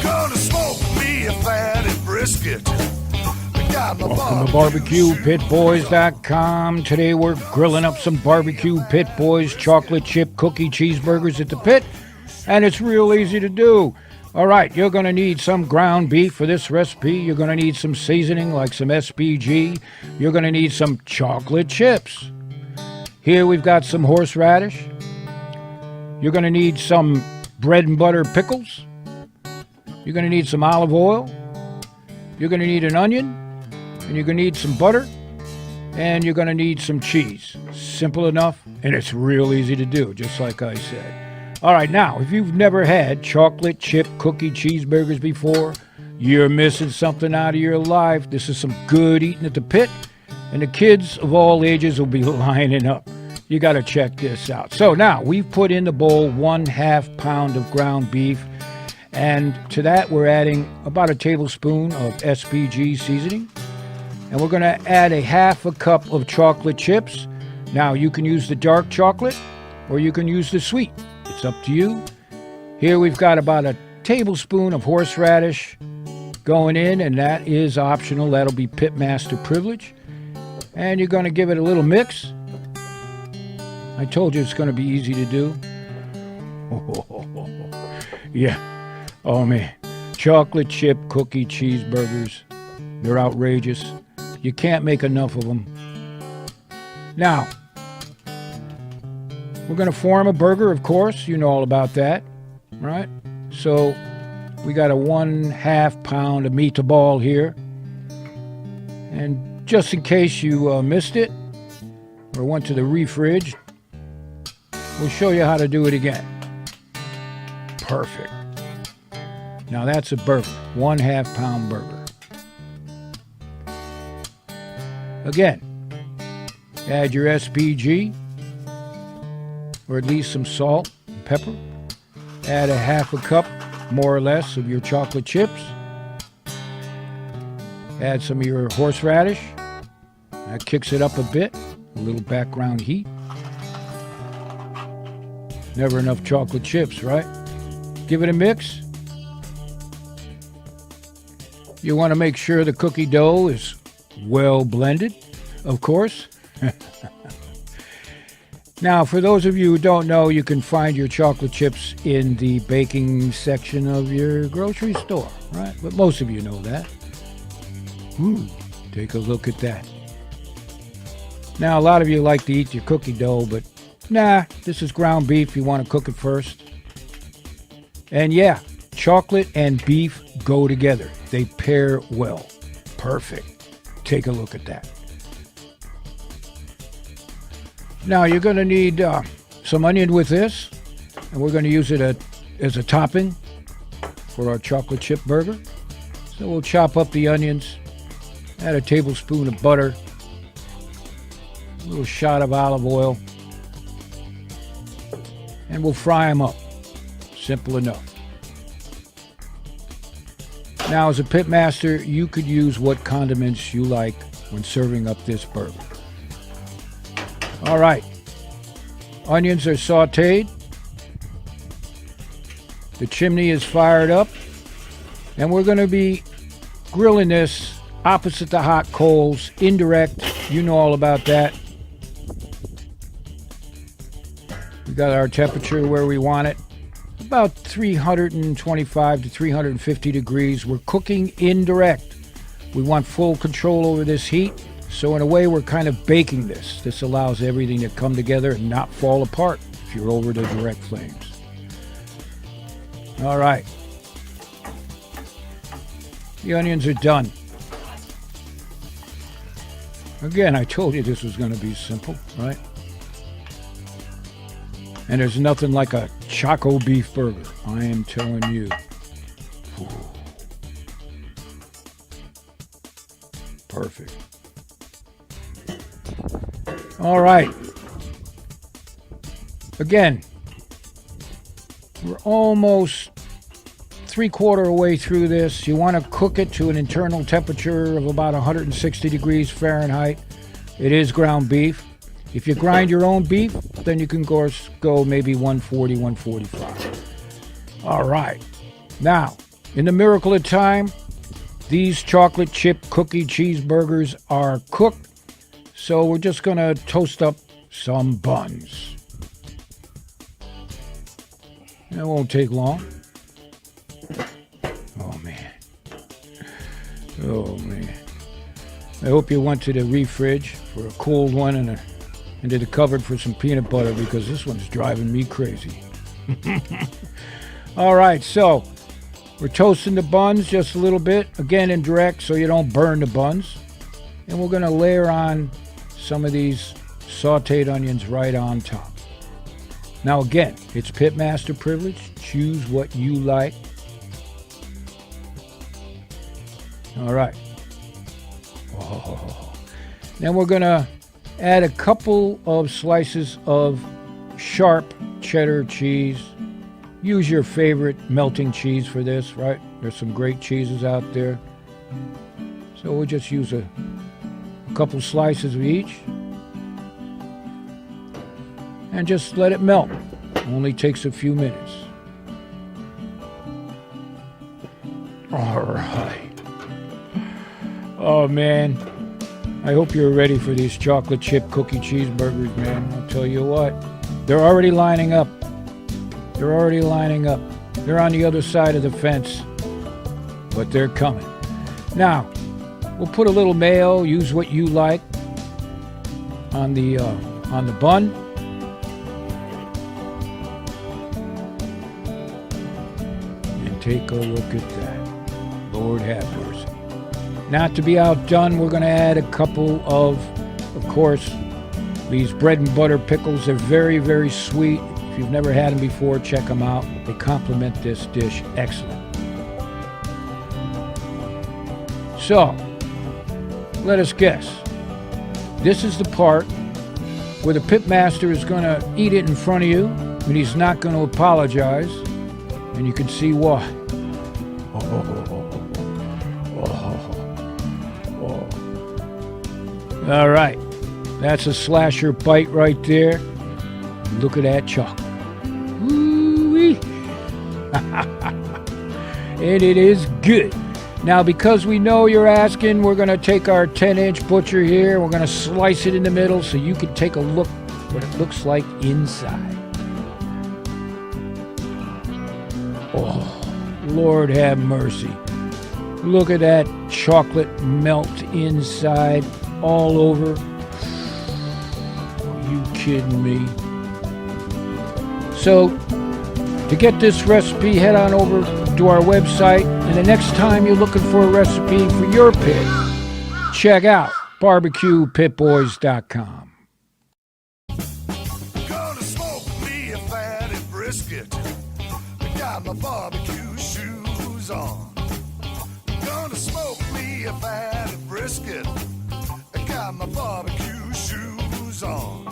Gonna smoke me a fatty brisket. Welcome to BarbecuePitBoys.com. Today we're grilling up some Barbecue Pit Boys chocolate chip cookie cheeseburgers at the pit, and it's real easy to do. All right, you're going to need some ground beef for this recipe. You're going to need some seasoning like some SPG. You're going to need some chocolate chips. Here we've got some horseradish. You're going to need some bread and butter pickles. You're going to need some olive oil. You're going to need an onion. And you're going to need some butter, and you're going to need some cheese. Simple enough, and it's real easy to do, just like I said. All right, now, if you've never had chocolate chip cookie cheeseburgers before, you're missing something out of your life. This is some good eating at the pit, and the kids of all ages will be lining up. You got to check this out. So now, we've put in the bowl 1/2 pound of ground beef, and to that, we're adding about a tablespoon of SPG seasoning. And we're going to add a 1/2 cup of chocolate chips. Now, you can use the dark chocolate or you can use the sweet. It's up to you. Here we've got about a tablespoon of horseradish going in, and that is optional. That'll be pitmaster privilege. And you're going to give it a little mix. I told you it's going to be easy to do. Yeah. Oh, man. Chocolate chip cookie cheeseburgers. They're outrageous. You can't make enough of them. Now, we're going to form a burger, of course. You know all about that, right? So we got a 1/2 pound of meatball here. And just in case you missed it or went to the refrige, we'll show you how to do it again. Perfect. Now that's a burger, 1/2 pound burger. Again, add your SPG, or at least some salt and pepper. Add a 1/2 cup, more or less, of your chocolate chips. Add some of your horseradish. That kicks it up a bit, a little background heat. Never enough chocolate chips, right? Give it a mix. You want to make sure the cookie dough is well blended, of course. Now, for those of you who don't know, you can find your chocolate chips in the baking section of your grocery store, right? But most of you know that. Take a look at that. Now, a lot of you like to eat your cookie dough, but nah, this is ground beef. You want to cook it first. And yeah, chocolate and beef go together. They pair well. Perfect. Take a look at that. Now you're going to need some onion with this, and we're going to use it as a topping for our chocolate chip burger. So we'll chop up the onions, add a tablespoon of butter, a little shot of olive oil, and we'll fry them up. Simple enough. Now, as a pitmaster, you could use what condiments you like when serving up this burger. All right. Onions are sauteed. The chimney is fired up. And we're going to be grilling this opposite the hot coals, indirect. You know all about that. We got our temperature where we want it. About 325 to 350 degrees. We're cooking indirect. We want full control over this heat. So in a way, we're kind of baking this. This allows everything to come together and not fall apart if you're over the direct flames. All right. The onions are done. Again, I told you this was going to be simple, right? And there's nothing like a Choco beef burger, I am telling you. Ooh. Perfect. All right. Again, we're almost 3/4 way through this. You want to cook it to an internal temperature of about 160 degrees Fahrenheit. It is ground beef. If you grind your own beef, then you can go maybe 140, 145. All right. Now, In the miracle of time, these chocolate chip cookie cheeseburgers are cooked, so we're just going to toast up some buns. It won't take long. Oh, man. Oh, man. I hope you went to the fridge for a cold one and into the cupboard for some peanut butter, because this one's driving me crazy. All right, so we're toasting the buns just a little bit, again indirect so you don't burn the buns. And we're going to layer on some of these sauteed onions right on top. Now again, it's pitmaster privilege. Choose what you like. All right. Oh. Then we're going to add a couple of slices of sharp cheddar cheese. Use your favorite melting cheese for this, right? There's some great cheeses out there. So we'll just use a couple slices of each. And just let it melt. Only takes a few minutes. All right. Oh, man. I hope you're ready for these chocolate chip cookie cheeseburgers, man. I'll tell you what. They're already lining up. They're already lining up. They're on the other side of the fence. But they're coming. Now, we'll put a little mayo. Use what you like on the bun. And take a look at that. Lord have mercy. Not to be outdone, we're going to add a couple of course, these bread and butter pickles. They're very, very sweet. If you've never had them before, check them out. They complement this dish excellent. So, let us guess. This is the part where the pitmaster is going to eat it in front of you, and he's not going to apologize, and you can see why. All right, that's a slasher bite right there. Look at that chocolate. Ooh-wee. And it is good. Now, because we know you're asking, we're going to take our 10-inch butcher here. We're going to slice it in the middle so you can take a look what it looks like inside. Oh, Lord have mercy. Look at that chocolate melt inside. All over. Are you kidding me? So, to get this recipe, head on over to our website, and the next time you're looking for a recipe for your pit, check out barbecuepitboys.com. Gonna smoke me a fatty brisket. I got my barbecue shoes on. Gonna smoke me a fatty brisket. Got my barbecue shoes on.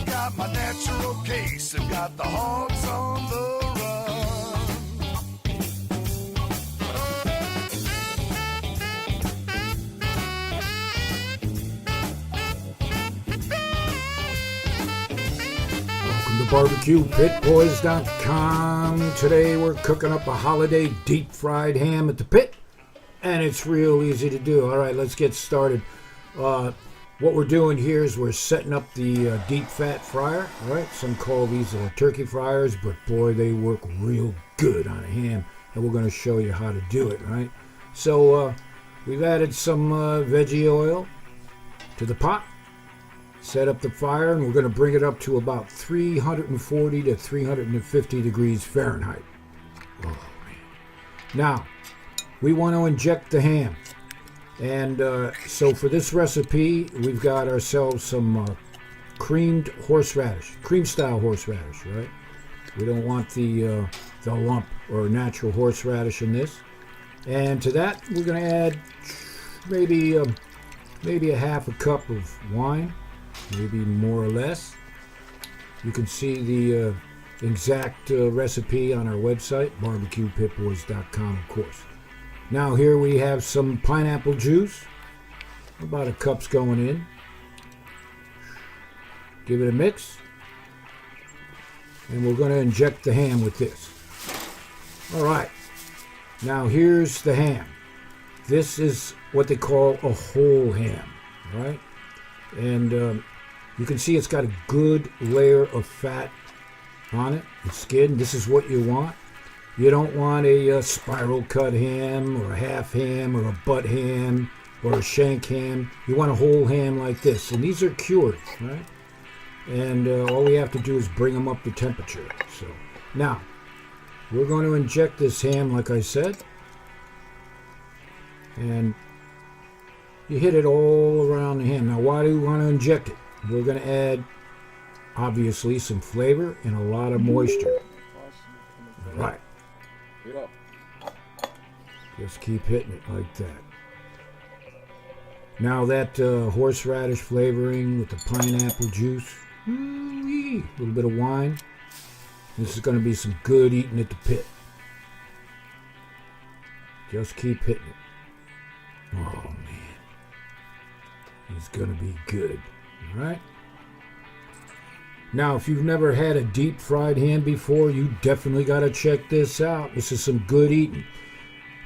Got my natural case and got the hogs on the Welcome to barbecuepitboys.com. Today we're cooking up a holiday deep fried ham at the pit, and it's real easy to do. All right, let's get started. What we're doing here is we're setting up the deep fat fryer. All right, some call these turkey fryers, but boy, they work real good on a ham, and we're going to show you how to do it. Right, so we've added some veggie oil to the pot, set up the fire, and we're going to bring it up to about 340 to 350 degrees Fahrenheit. Oh, man. Now, we want to inject the ham. And so for this recipe, we've got ourselves some creamed horseradish, cream-style horseradish, right? We don't want the lump or natural horseradish in this. And to that, we're going to add maybe a half a cup of wine, maybe more or less. You can see the exact recipe on our website, barbecuepitboys.com, of course. Now here we have some pineapple juice. About a cup's going in. Give it a mix. And we're going to inject the ham with this. All right. Now here's the ham. This is what they call a whole ham, right? And you can see it's got a good layer of fat on it, the skin. This is what you want. You don't want a spiral cut ham or a half ham or a butt ham or a shank ham. You want a whole ham like this. And these are cured, right? And all we have to do is bring them up to temperature. So now, we're going to inject this ham, like I said. And you hit it all around the ham. Now, why do we want to inject it? We're going to add, obviously, some flavor and a lot of moisture. All right. Just keep hitting it like that. Now that horseradish flavoring with the pineapple juice, a little bit of wine. This is going to be some good eating at the pit. Just keep hitting it. Oh man, it's going to be good. All right. Now, if you've never had a deep fried ham before, you definitely got to check this out. This is some good eating.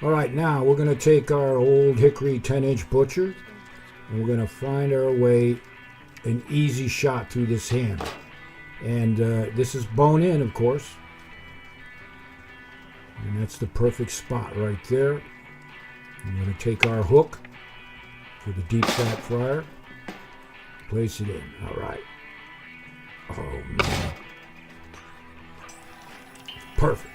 All right, now we're going to take our old hickory 10-inch butcher and we're going to find our way an easy shot through this ham. And this is bone in, of course. And that's the perfect spot right there. I'm going to take our hook for the deep fat fryer, place it in. All right. Oh, man. Perfect.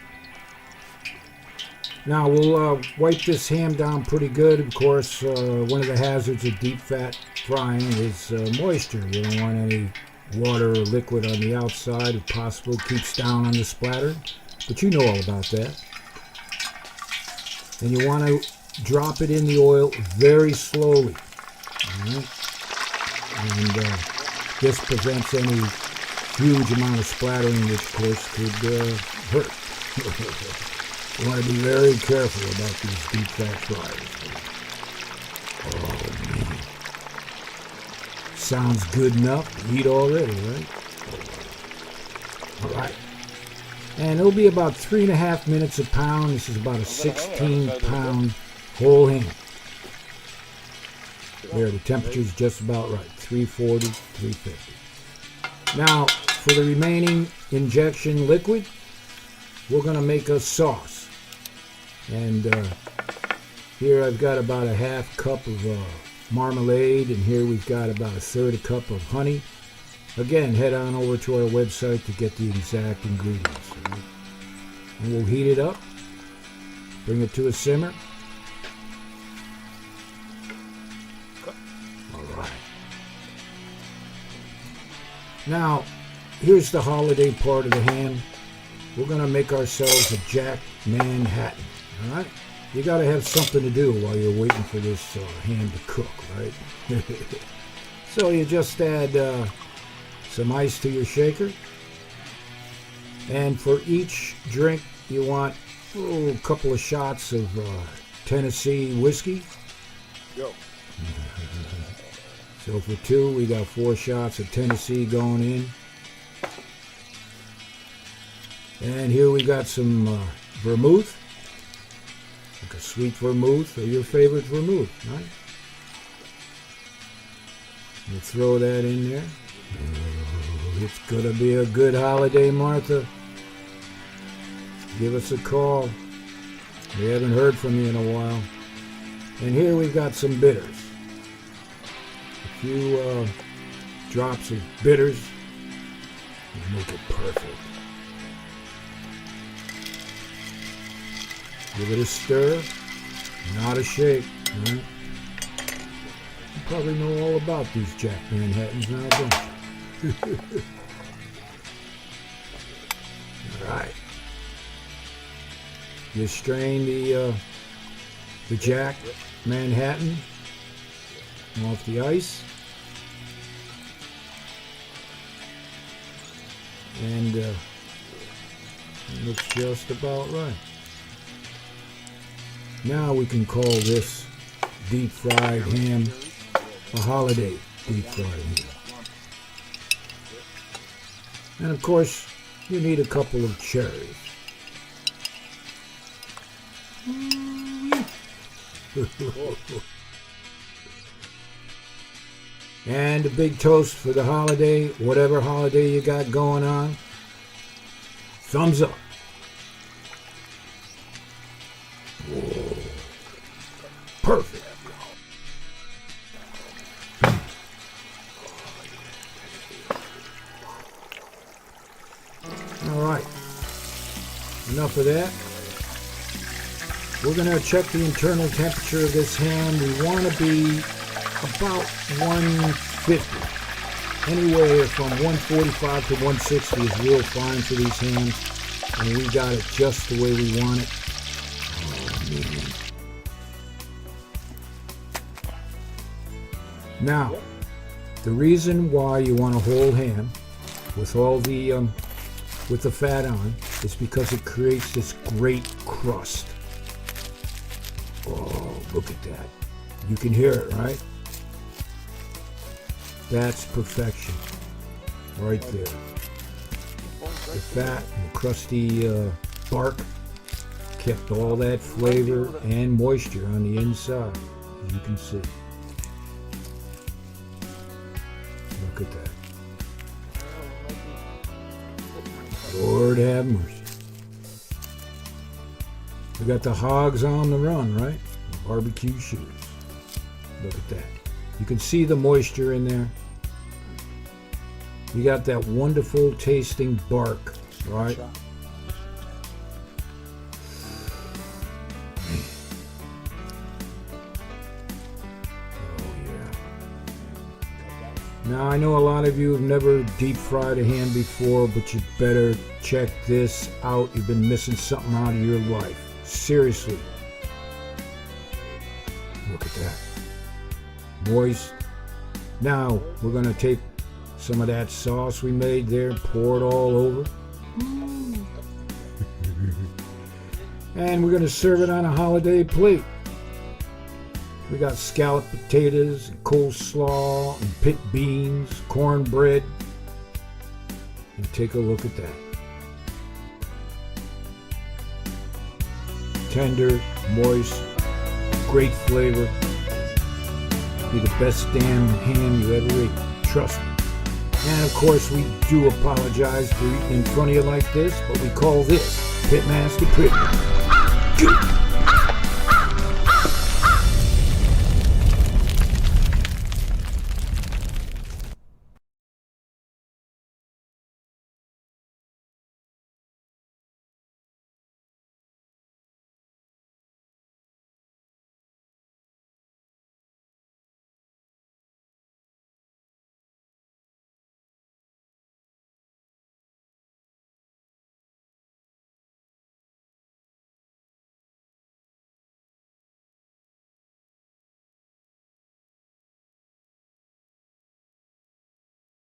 Now we'll wipe this ham down pretty good. Of course, one of the hazards of deep fat frying is moisture. You don't want any water or liquid on the outside. If possible, it keeps down on the splatter. But you know all about that. And you want to drop it in the oil very slowly. All right? And this prevents any huge amount of splattering, which of course could hurt. You want to be very careful about these deep fat fryers. Oh man. Sounds good enough to eat already, right? All right. And it'll be about 3.5 minutes a pound. This is about a 16-pound whole ham. There, the temperature's just about right. 340, 350. Now, for the remaining injection liquid, we're going to make a sauce. And here I've got about a half cup of marmalade, and here we've got about a third a cup of honey. Again, head on over to our website to get the exact ingredients. Right? And we'll heat it up, bring it to a simmer. All right. Now, here's the holiday part of the ham. We're going to make ourselves a Jack Manhattan. All right? You got to have something to do while you're waiting for this ham to cook, right? So you just add some ice to your shaker. And for each drink, you want a couple of shots of Tennessee whiskey. Yo. So for two, we got 4 shots of Tennessee going in. And here we got some vermouth. Like a sweet vermouth or your favorite vermouth, right? We'll throw that in there. Oh, it's going to be a good holiday, Martha. Give us a call. We haven't heard from you in a while. And here we've got some bitters. A few drops of bitters will make it perfect. Give it a stir, not a shake. Right? You probably know all about these Jack Manhattans now, don't you? All right. You strain the Jack Manhattan off the ice. And it looks just about right. Now we can call this deep fried ham a holiday deep fried ham. And of course, you need a couple of cherries. And a big toast for the holiday, whatever holiday you got going on. Thumbs up. Whoa. Perfect. All right. Enough of that. We're going to check the internal temperature of this ham. We want to be about 150. Anywhere from 145 to 160 is real fine for these hams. And we got it just the way we want it. Oh, man. Now, the reason why you want a whole ham with all the with the fat on is because it creates this great crust. Oh, look at that. You can hear it, right? That's perfection right there. The fat and crusty bark kept all that flavor and moisture on the inside, as you can see. Look at that. Lord have mercy. We got the hogs on the run, right? Barbecue shooters. Look at that. You can see the moisture in there. You got that wonderful tasting bark, right? Oh yeah. Now I know a lot of you have never deep fried a ham before, but you better check this out. You've been missing something out of your life. Seriously. Look at that. Moist. Now we're going to take some of that sauce we made there, pour it all over. And we're going to serve it on a holiday plate. We got scalloped potatoes, and coleslaw, and pit beans, cornbread. And take a look at that. Tender, moist, great flavor. Be the best damn ham you ever ate. Trust me. And of course, we do apologize for eating in front of you like this, but we call this Pitmaster Privilege.